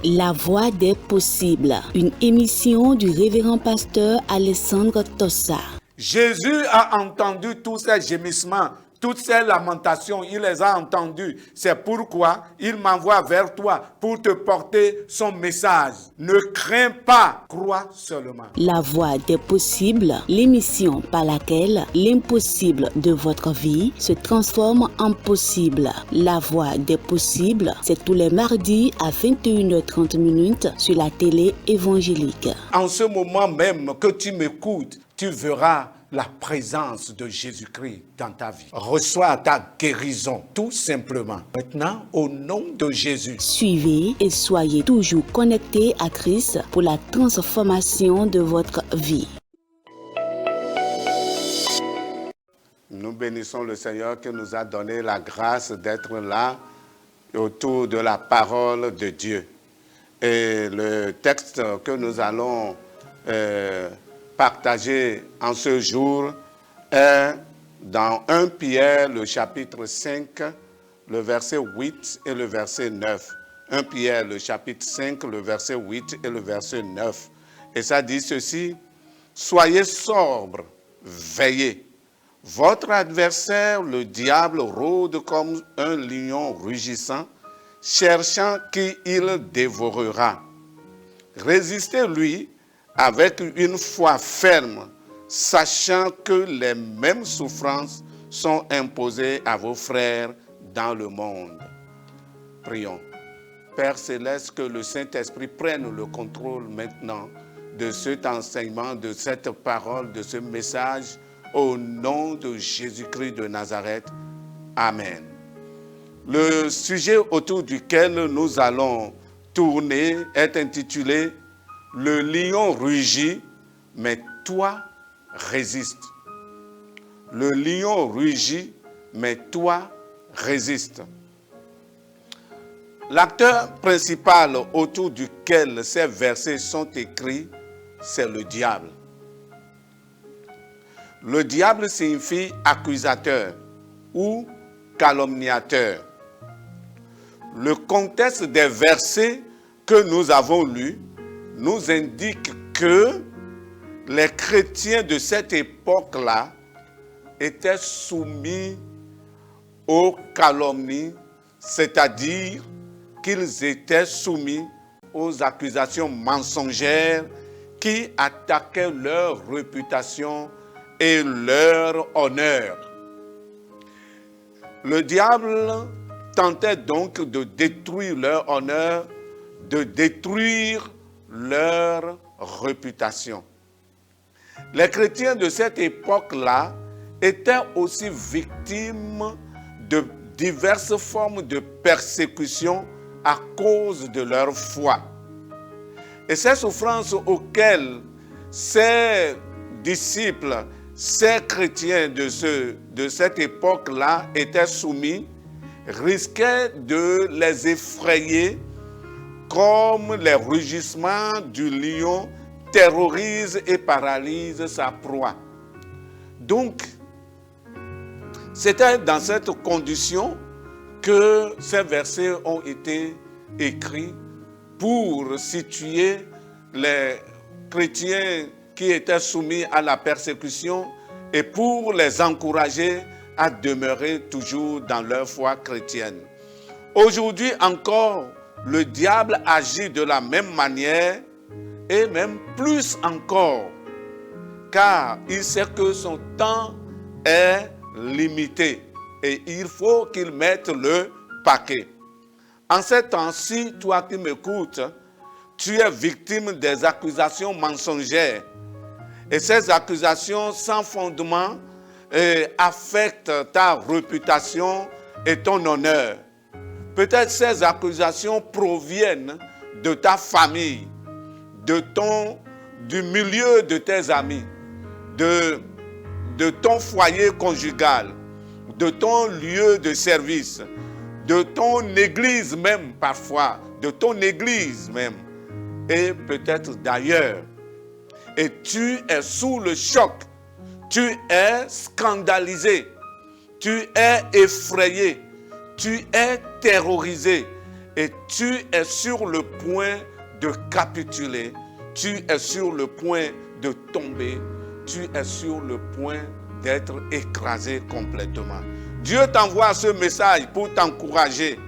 La voix des possibles, une émission du révérend pasteur Alessandro Tossa. Jésus a entendu tous ces gémissements, toutes ces lamentations, il les a entendus. C'est pourquoi il m'envoie vers toi pour te porter son message. Ne crains pas, crois seulement. La voix des possibles, l'émission par laquelle l'impossible de votre vie se transforme en possible. La voix des possibles, c'est tous les mardis à 21h30 sur la télé évangélique. En ce moment même que tu m'écoutes, tu verras la présence de Jésus-Christ dans ta vie. Reçois ta guérison, tout simplement. Maintenant, au nom de Jésus. Suivez et soyez toujours connectés à Christ pour la transformation de votre vie. Nous bénissons le Seigneur qui nous a donné la grâce d'être là autour de la parole de Dieu. Et le texte que nous allons partager en ce jour est dans 1 Pierre, le chapitre 5, le verset 8 et le verset 9. 1 Pierre, le chapitre 5, le verset 8 et le verset 9. Et ça dit ceci: soyez sobres, veillez. Votre adversaire, le diable, rôde comme un lion rugissant, cherchant qui il dévorera. Résistez-lui avec une foi ferme, sachant que les mêmes souffrances sont imposées à vos frères dans le monde. Prions. Père Céleste, que le Saint-Esprit prenne le contrôle maintenant de cet enseignement, de cette parole, de ce message, au nom de Jésus-Christ de Nazareth. Amen. Le sujet autour duquel nous allons tourner est intitulé « Le lion rugit, mais toi résiste ». Le lion rugit, mais toi résiste. L'acteur principal autour duquel ces versets sont écrits, c'est le diable. Le diable signifie accusateur ou calomniateur. Le contexte des versets que nous avons lus nous indique que les chrétiens de cette époque-là étaient soumis aux calomnies, c'est-à-dire qu'ils étaient soumis aux accusations mensongères qui attaquaient leur réputation et leur honneur. Le diable tentait donc de détruire leur honneur, de détruire leur réputation. Les chrétiens de cette époque-là étaient aussi victimes de diverses formes de persécution à cause de leur foi. Et ces souffrances auxquelles ces disciples, ces chrétiens de cette époque-là étaient soumis, risquaient de les effrayer comme les rugissements du lion terrorisent et paralysent sa proie. Donc, c'était dans cette condition que ces versets ont été écrits pour situer les chrétiens qui étaient soumis à la persécution et pour les encourager à demeurer toujours dans leur foi chrétienne. Aujourd'hui encore, le diable agit de la même manière et même plus encore, car il sait que son temps est limité et il faut qu'il mette le paquet. En ce temps-ci, toi qui m'écoutes, tu es victime des accusations mensongères. Et ces accusations sans fondement affectent ta réputation et ton honneur. Peut-être ces accusations proviennent de ta famille, du milieu de tes amis, de ton foyer conjugal, de ton lieu de service, de ton église même parfois, de ton église même, et peut-être d'ailleurs. Et tu es sous le choc, tu es scandalisé, tu es effrayé, tu es terrorisé et tu es sur le point de capituler, tu es sur le point de tomber, tu es sur le point d'être écrasé complètement. Dieu t'envoie ce message pour t'encourager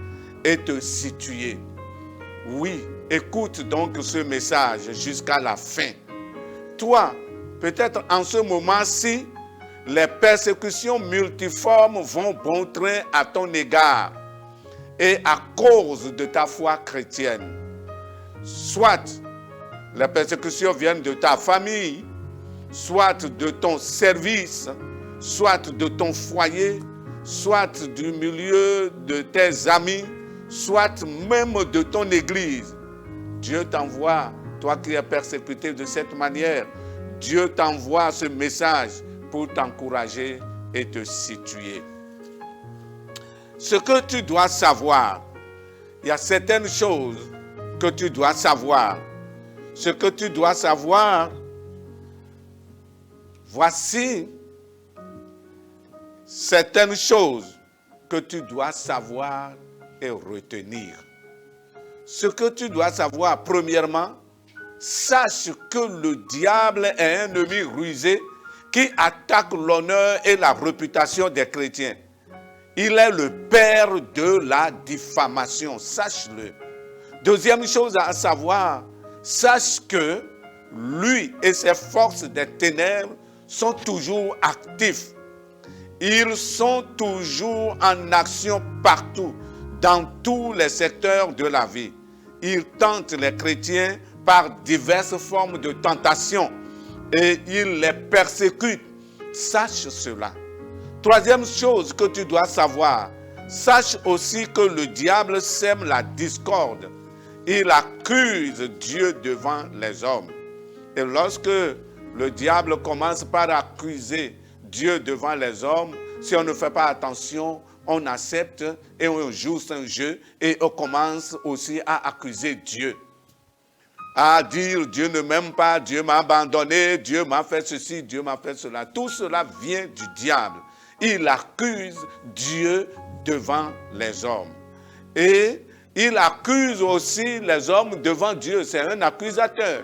et te situer. Oui, écoute donc ce message jusqu'à la fin. Toi, peut-être en ce moment-ci, les persécutions multiformes vont bon train à ton égard et à cause de ta foi chrétienne. Soit les persécutions viennent de ta famille, soit de ton service, soit de ton foyer, soit du milieu de tes amis, soit même de ton église. Dieu t'envoie, toi qui es persécuté de cette manière, Dieu t'envoie ce message pour t'encourager et te situer. Ce que tu dois savoir, il y a certaines choses que tu dois savoir. Ce que tu dois savoir, voici certaines choses que tu dois savoir et retenir. Ce que tu dois savoir, premièrement, sache que le diable est un ennemi rusé qui attaque l'honneur et la réputation des chrétiens. Il est le père de la diffamation, sache-le. Deuxième chose à savoir, sache que lui et ses forces des ténèbres sont toujours actifs. Ils sont toujours en action partout, dans tous les secteurs de la vie. Ils tentent les chrétiens par diverses formes de tentation et ils les persécutent. Sache cela. Troisième chose que tu dois savoir, sache aussi que le diable sème la discorde. Il accuse Dieu devant les hommes. Et lorsque le diable commence par accuser Dieu devant les hommes, si on ne fait pas attention, on accepte et on joue un jeu et on commence aussi à accuser Dieu. À dire Dieu ne m'aime pas, Dieu m'a abandonné, Dieu m'a fait ceci, Dieu m'a fait cela. Tout cela vient du diable. Il accuse Dieu devant les hommes. Et il accuse aussi les hommes devant Dieu. C'est un accusateur.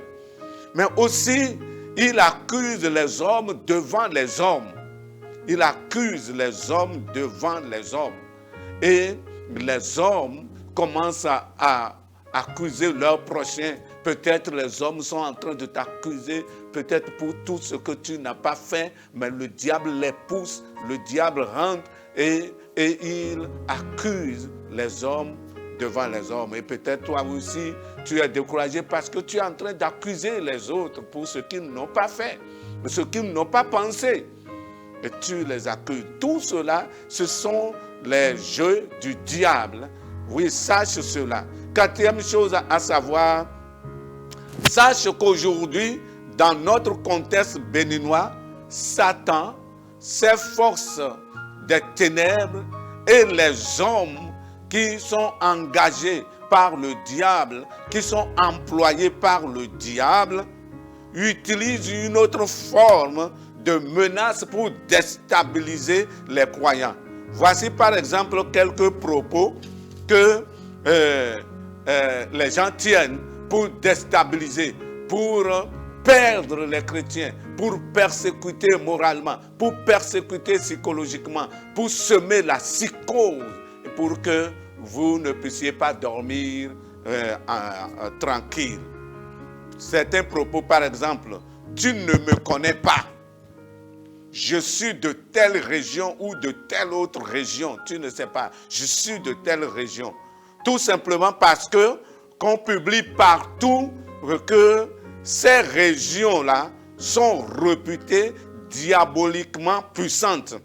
Mais aussi, il accuse les hommes devant les hommes. Il accuse les hommes devant les hommes. Et les hommes commencent à accuser leurs prochains. Peut-être les hommes sont en train de t'accuser, peut-être pour tout ce que tu n'as pas fait, mais le diable les pousse, le diable rentre et il accuse les hommes devant les hommes. Et peut-être toi aussi, tu es découragé parce que tu es en train d'accuser les autres pour ce qu'ils n'ont pas fait, ce qu'ils n'ont pas pensé. Et tu les accuses. Tout cela, ce sont les jeux du diable. Oui, sache cela. Quatrième chose à savoir, sache qu'aujourd'hui, dans notre contexte béninois, Satan, ses forces des ténèbres et les hommes qui sont engagés par le diable, qui sont employés par le diable, utilisent une autre forme de menace pour déstabiliser les croyants. Voici par exemple quelques propos que les gens tiennent pour déstabiliser, pour perdre les chrétiens, pour persécuter moralement, pour persécuter psychologiquement, pour semer la psychose, pour que vous ne puissiez pas dormir tranquille. Certains propos, par exemple, tu ne me connais pas. Je suis de telle région ou de telle autre région. Tu ne sais pas. Je suis de telle région. Tout simplement parce que qu'on publie partout que ces régions-là sont réputées diaboliquement puissantes.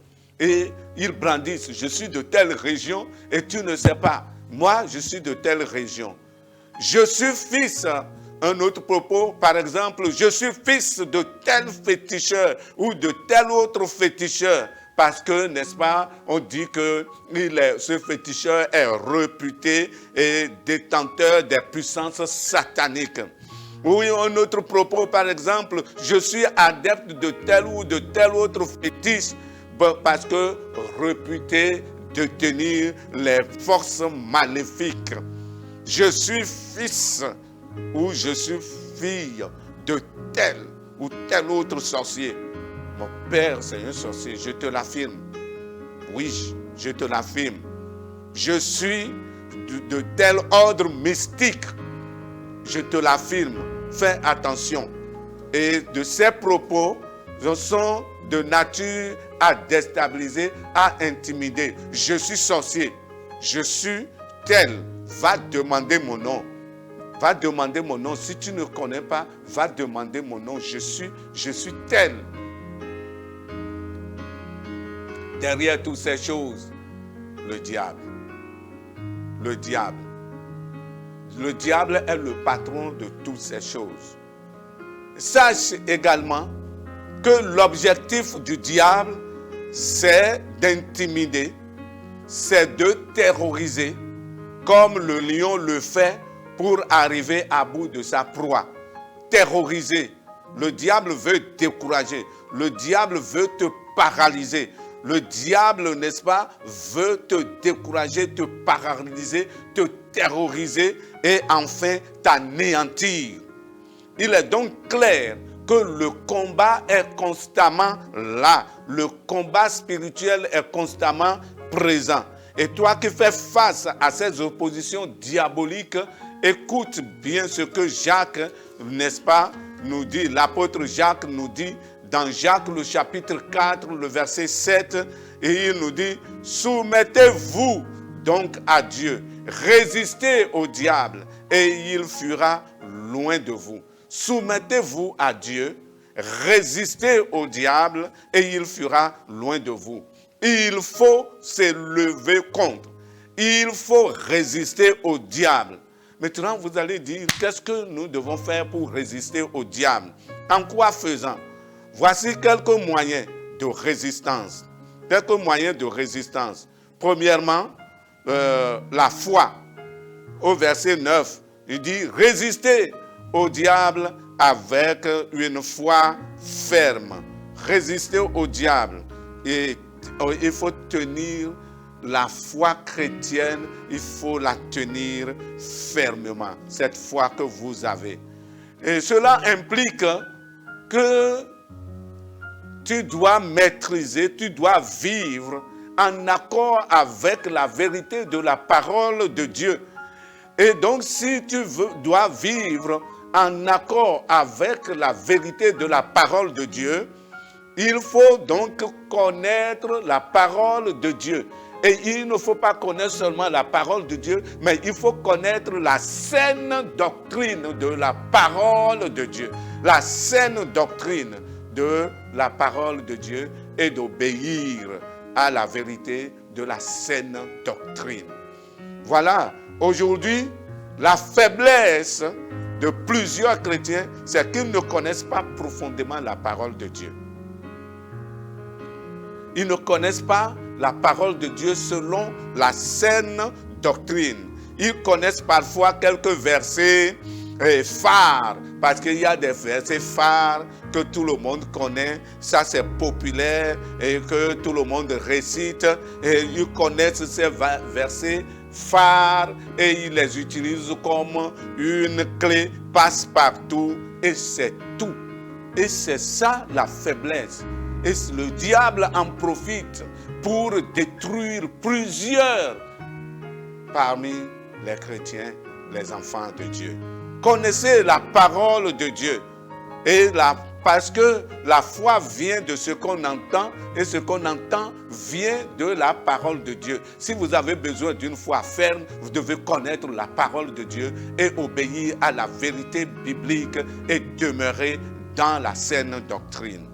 Et ils brandissent, je suis de telle région et tu ne sais pas. Moi, je suis de telle région. Je suis fils. Un autre propos, par exemple, je suis fils de tel féticheur ou de tel autre féticheur. Parce que, n'est-ce pas, on dit que ce féticheur est réputé et détenteur des puissances sataniques. Oui, un autre propos, par exemple, je suis adepte de tel ou de tel autre fétiche parce que réputé détenir les forces maléfiques. je suis fils ou je suis fille de tel ou tel autre sorcier. Mon père, c'est un sorcier, je te l'affirme. Oui, je te l'affirme. Je suis de tel ordre mystique. Je te l'affirme. Fais attention. Et de ces propos sont de nature à déstabiliser, à intimider. Je suis sorcier. Je suis tel. Va demander mon nom. Va demander mon nom. Si tu ne connais pas, va demander mon nom. Je suis tel. Derrière toutes ces choses, le diable. Le diable. Le diable est le patron de toutes ces choses. Sache également que l'objectif du diable, c'est d'intimider, c'est de terroriser, comme le lion le fait pour arriver à bout de sa proie. Terroriser. Le diable veut décourager. Le diable veut te paralyser. Le diable, n'est-ce pas, veut te décourager, te paralyser, te terroriser et enfin t'anéantir. Il est donc clair que le combat est constamment là. Le combat spirituel est constamment présent. Et toi qui fais face à ces oppositions diaboliques, écoute bien ce que Jacques, n'est-ce pas, nous dit, l'apôtre Jacques nous dit, dans Jacques le chapitre 4, le verset 7, et il nous dit, soumettez-vous donc à Dieu, résistez au diable et il fuira loin de vous. Soumettez-vous à Dieu, résistez au diable et il fuira loin de vous. Il faut se lever contre. Il faut résister au diable. Maintenant, vous allez dire, qu'est-ce que nous devons faire pour résister au diable? En quoi faisant? Voici quelques moyens de résistance. Quelques moyens de résistance. Premièrement, la foi. Au verset 9, il dit, résistez au diable avec une foi ferme. Résistez au diable. Et il faut tenir la foi chrétienne, il faut la tenir fermement, cette foi que vous avez. Et cela implique que tu dois maîtriser, tu dois vivre en accord avec la vérité de la parole de Dieu. Et donc, si tu dois vivre en accord avec la vérité de la parole de Dieu, il faut donc connaître la parole de Dieu. Et il ne faut pas connaître seulement la parole de Dieu, mais il faut connaître la saine doctrine de la parole de Dieu. La saine doctrine de la parole de Dieu et d'obéir à la vérité de la saine doctrine. Voilà, aujourd'hui, la faiblesse de plusieurs chrétiens, c'est qu'ils ne connaissent pas profondément la parole de Dieu. Ils ne connaissent pas la parole de Dieu selon la saine doctrine. Ils connaissent parfois quelques versets phares, parce qu'il y a des versets phares que tout le monde connaît, ça c'est populaire et que tout le monde récite. Et ils connaissent ces versets phares et ils les utilisent comme une clé passe-partout et c'est tout. Et c'est ça la faiblesse. Et le diable en profite pour détruire plusieurs parmi les chrétiens, les enfants de Dieu. Connaissez la parole de Dieu. Parce que la foi vient de ce qu'on entend et ce qu'on entend vient de la parole de Dieu. Si vous avez besoin d'une foi ferme, vous devez connaître la parole de Dieu et obéir à la vérité biblique et demeurer dans la saine doctrine.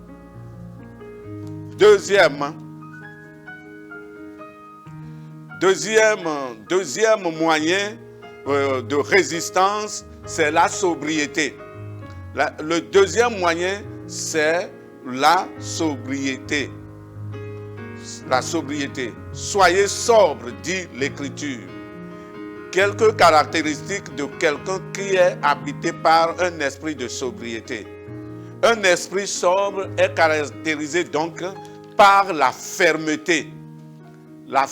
Deuxième moyen de résistance, c'est la sobriété. Le deuxième moyen, c'est la sobriété. La sobriété. Soyez sobre, dit l'Écriture. Quelques caractéristiques de quelqu'un qui est habité par un esprit de sobriété. Un esprit sobre est caractérisé donc par la fermeté, la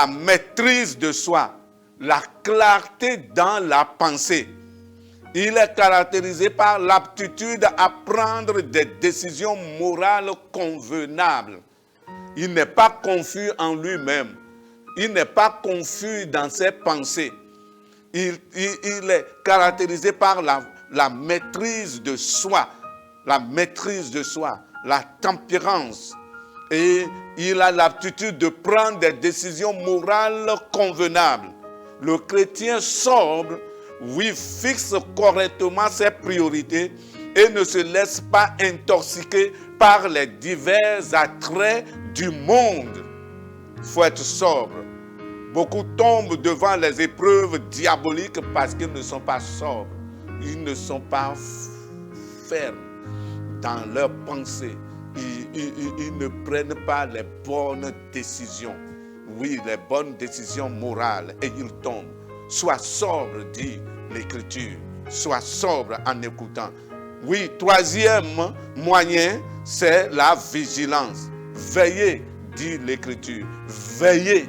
maîtrise de soi, la clarté dans la pensée. Il est caractérisé par l'aptitude à prendre des décisions morales convenables. Il n'est pas confus en lui-même. Il n'est pas confus dans ses pensées. Il est caractérisé par la maîtrise de soi, la tempérance. Et il a l'aptitude de prendre des décisions morales convenables. Le chrétien sobre, oui, fixe correctement ses priorités et ne se laisse pas intoxiquer par les divers attraits du monde. Il faut être sobre. Beaucoup tombent devant les épreuves diaboliques parce qu'ils ne sont pas sobres. Ils ne sont pas fermes dans leurs pensées. Ils ne prennent pas les bonnes décisions. Oui, les bonnes décisions morales. Et ils tombent. Sois sobre, dit l'Écriture. Sois sobre en écoutant. Oui, troisième moyen, c'est la vigilance. Veillez, dit l'Écriture. Veillez.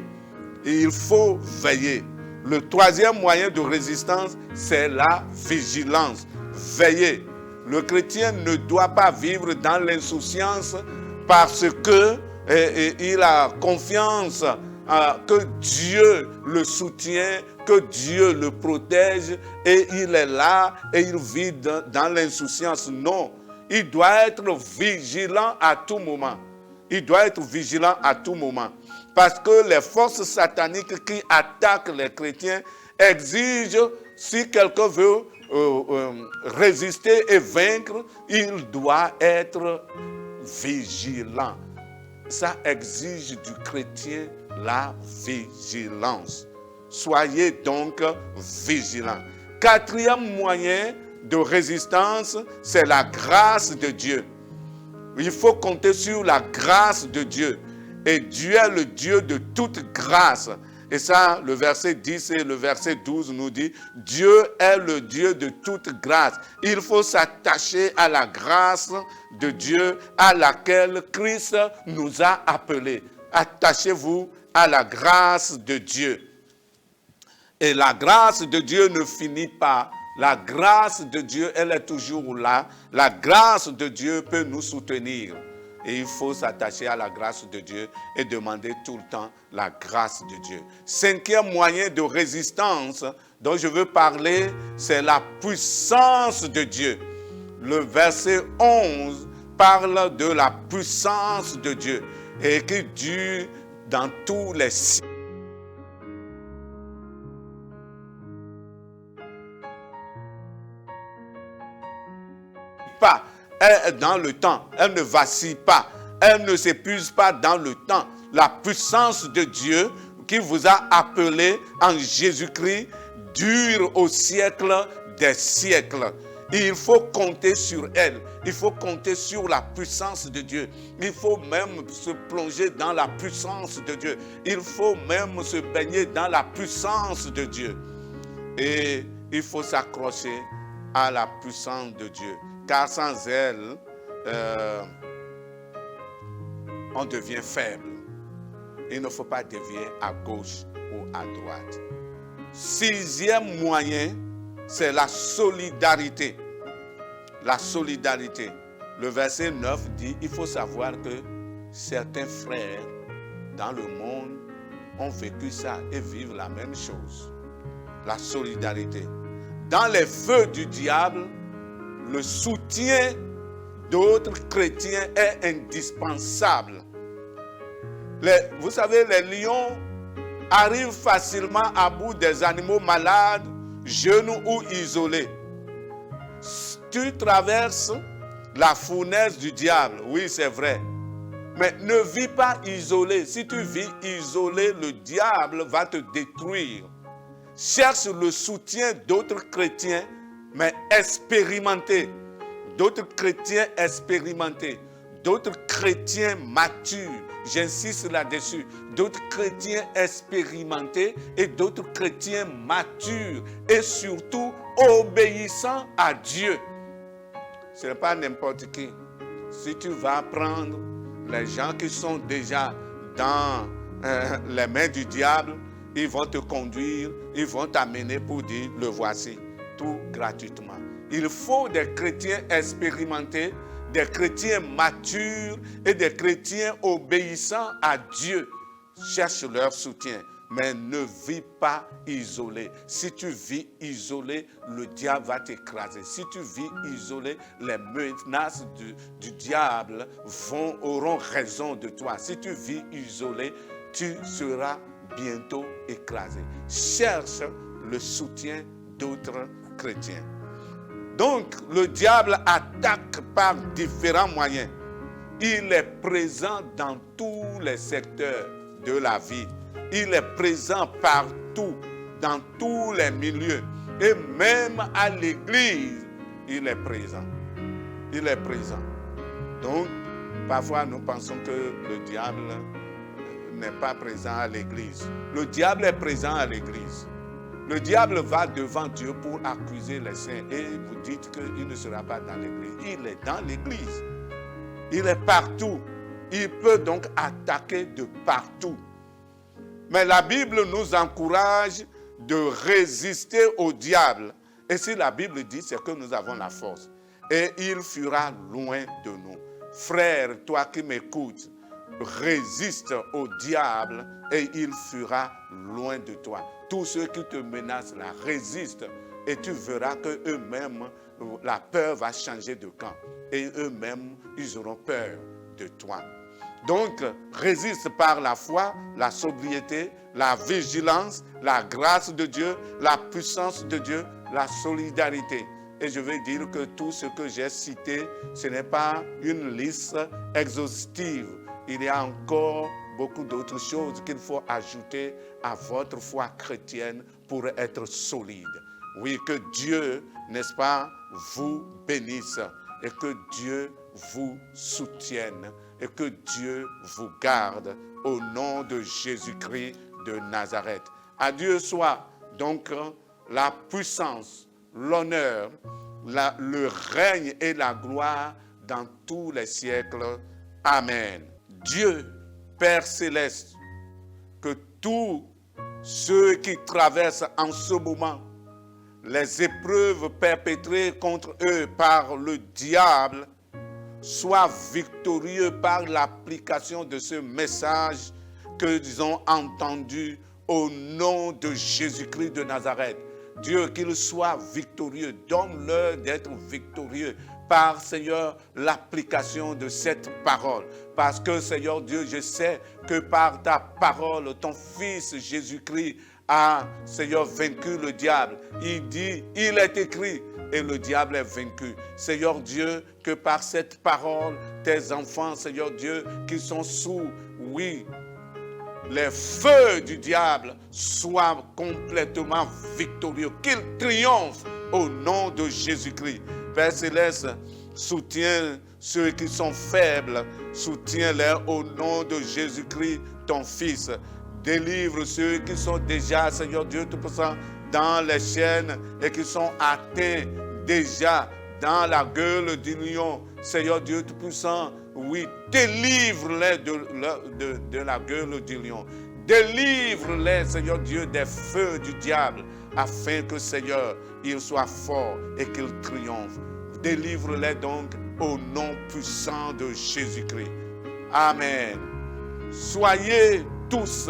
Il faut veiller. Le troisième moyen de résistance, c'est la vigilance. Veillez. Le chrétien ne doit pas vivre dans l'insouciance parce que il a confiance que Dieu le soutient, que Dieu le protège et il est là et il vit dans l'insouciance. Non, il doit être vigilant à tout moment. Il doit être vigilant à tout moment. Parce que les forces sataniques qui attaquent les chrétiens exigent, si quelqu'un veut résister et vaincre, il doit être vigilant. Ça exige du chrétien la vigilance. Soyez donc vigilants. Quatrième moyen de résistance, c'est la grâce de Dieu. Il faut compter sur la grâce de Dieu. Et Dieu est le Dieu de toute grâce. Et ça, le verset 10 et le verset 12 nous dit, Dieu est le Dieu de toute grâce. Il faut s'attacher à la grâce de Dieu à laquelle Christ nous a appelés. Attachez-vous à la grâce de Dieu. Et la grâce de Dieu ne finit pas. La grâce de Dieu, elle est toujours là. La grâce de Dieu peut nous soutenir. Et il faut s'attacher à la grâce de Dieu et demander tout le temps la grâce de Dieu. Cinquième moyen de résistance dont je veux parler, c'est la puissance de Dieu. Le verset 11 parle de la puissance de Dieu et qui dure dans tous les siècles. Pas. Elle est dans le temps, elle ne vacille pas, elle ne s'épuise pas dans le temps. La puissance de Dieu qui vous a appelé en Jésus-Christ dure au siècle des siècles. Il faut compter sur elle, il faut compter sur la puissance de Dieu. Il faut même se plonger dans la puissance de Dieu. Il faut même se baigner dans la puissance de Dieu. Et il faut s'accrocher à la puissance de Dieu. Car sans elle, on devient faible. Il ne faut pas dévier à gauche ou à droite. Sixième moyen, c'est la solidarité. La solidarité. Le verset 9 dit, il faut savoir que certains frères dans le monde ont vécu ça et vivent la même chose. La solidarité. Dans les feux du diable, le soutien d'autres chrétiens est indispensable. Vous savez, les lions arrivent facilement à bout des animaux malades, jeunes ou isolés. Tu traverses la fournaise du diable, oui c'est vrai, mais ne vis pas isolé. Si tu vis isolé, le diable va te détruire. Cherche le soutien d'autres chrétiens, mais expérimentés. D'autres chrétiens expérimentés. D'autres chrétiens matures. J'insiste là-dessus. D'autres chrétiens expérimentés et d'autres chrétiens matures. Et surtout obéissants à Dieu. Ce n'est pas n'importe qui. Si tu vas prendre les gens qui sont déjà dans les mains du diable, ils vont te conduire, ils vont t'amener pour dire, le voici, tout gratuitement. Il faut des chrétiens expérimentés, des chrétiens matures et des chrétiens obéissants à Dieu. Cherche leur soutien, mais ne vis pas isolé. Si tu vis isolé, le diable va t'écraser. Si tu vis isolé, les menaces du diable auront raison de toi. Si tu vis isolé, tu seras bientôt écrasé. Cherche le soutien d'autres chrétiens. Donc, le diable attaque par différents moyens. Il est présent dans tous les secteurs de la vie. Il est présent partout, dans tous les milieux. Et même à l'église, il est présent. Il est présent. Donc, parfois, nous pensons que le diable n'est pas présent à l'église. Le diable est présent à l'église. Le diable va devant Dieu pour accuser les saints et vous dites qu'il ne sera pas dans l'église. Il est dans l'église. Il est partout. Il peut donc attaquer de partout. Mais la Bible nous encourage de résister au diable. Et si la Bible dit, c'est que nous avons la force. Et il fuira loin de nous. Frère, toi qui m'écoutes, résiste au diable et il fuira loin de toi. Tous ceux qui te menacent là, résistent et tu verras qu'eux-mêmes, la peur va changer de camp. Et eux-mêmes, ils auront peur de toi. Donc, résiste par la foi, la sobriété, la vigilance, la grâce de Dieu, la puissance de Dieu, la solidarité. Et je vais dire que tout ce que j'ai cité, ce n'est pas une liste exhaustive. Il y a encore beaucoup d'autres choses qu'il faut ajouter à votre foi chrétienne pour être solide. Oui, que Dieu, n'est-ce pas, vous bénisse et que Dieu vous soutienne et que Dieu vous garde au nom de Jésus-Christ de Nazareth. À Dieu soit donc la puissance, l'honneur, le règne et la gloire dans tous les siècles. Amen. Dieu, Père céleste, que tous ceux qui traversent en ce moment les épreuves perpétrées contre eux par le diable soient victorieux par l'application de ce message qu'ils ont entendu au nom de Jésus-Christ de Nazareth. Dieu, qu'ils soient victorieux, donne-leur d'être victorieux par, Seigneur, l'application de cette parole. Parce que, Seigneur Dieu, je sais que par ta parole, ton Fils Jésus-Christ a, Seigneur, vaincu le diable. Il dit, il est écrit, et le diable est vaincu. Seigneur Dieu, que par cette parole, tes enfants, Seigneur Dieu, qui sont sous, oui, les feux du diable soient complètement victorieux, qu'ils triomphent au nom de Jésus-Christ. Père Céleste, soutiens ceux qui sont faibles, soutiens-les au nom de Jésus-Christ, ton Fils. Délivre ceux qui sont déjà, Seigneur Dieu Tout-Puissant, dans les chaînes et qui sont atteints déjà dans la gueule du lion. Seigneur Dieu Tout-Puissant, oui, délivre-les de la gueule du lion. Délivre-les, Seigneur Dieu, des feux du diable, afin que, Seigneur, ils soient forts et qu'ils triomphent. Délivre-les donc au nom puissant de Jésus-Christ. Amen. Soyez tous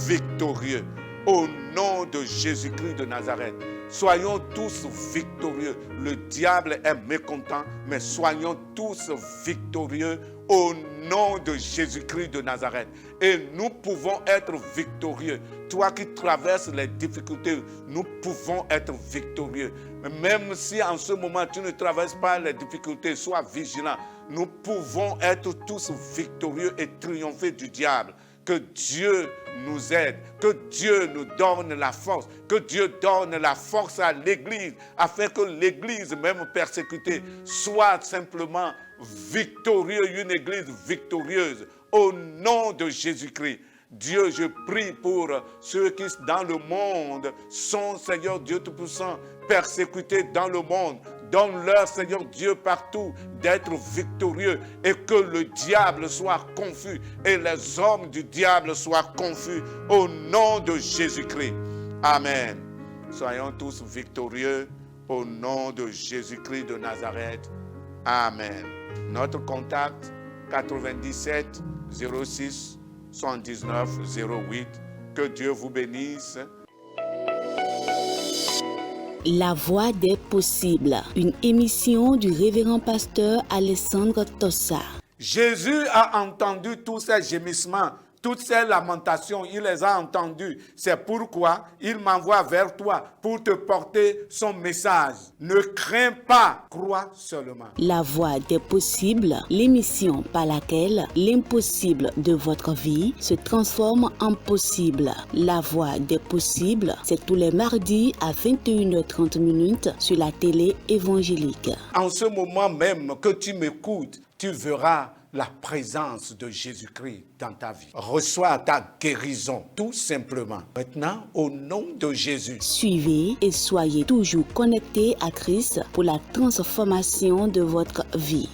victorieux au nom de Jésus-Christ de Nazareth. Soyons tous victorieux. Le diable est mécontent, mais soyons tous victorieux au nom de Jésus-Christ de Nazareth. Et nous pouvons être victorieux. Toi qui traverses les difficultés, nous pouvons être victorieux. Même si en ce moment tu ne traverses pas les difficultés, sois vigilant. Nous pouvons être tous victorieux et triompher du diable. Que Dieu nous aide, que Dieu nous donne la force, que Dieu donne la force à l'Église, afin que l'Église, même persécutée, soit simplement victorieuse, une Église victorieuse, au nom de Jésus-Christ. Dieu, je prie pour ceux qui, dans le monde, sont, Seigneur Dieu Tout-Puissant, persécutés dans le monde. Donne-leur, Seigneur Dieu, partout d'être victorieux et que le diable soit confus et les hommes du diable soient confus au nom de Jésus-Christ. Amen. Soyons tous victorieux au nom de Jésus-Christ de Nazareth. Amen. Notre contact 97 06 79 08. Que Dieu vous bénisse. La voix des possibles, une émission du révérend pasteur Alessandro Tossa. Jésus a entendu tous ces gémissements, toutes ces lamentations, il les a entendus. C'est pourquoi il m'envoie vers toi pour te porter son message. Ne crains pas, crois seulement. La voix des possibles, l'émission par laquelle l'impossible de votre vie se transforme en possible. La voix des possibles, c'est tous les mardis à 21h30 sur la télé évangélique. En ce moment même que tu m'écoutes, tu verras la présence de Jésus-Christ dans ta vie. Reçois ta guérison, tout simplement. Maintenant, au nom de Jésus. Suivez et soyez toujours connectés à Christ pour la transformation de votre vie.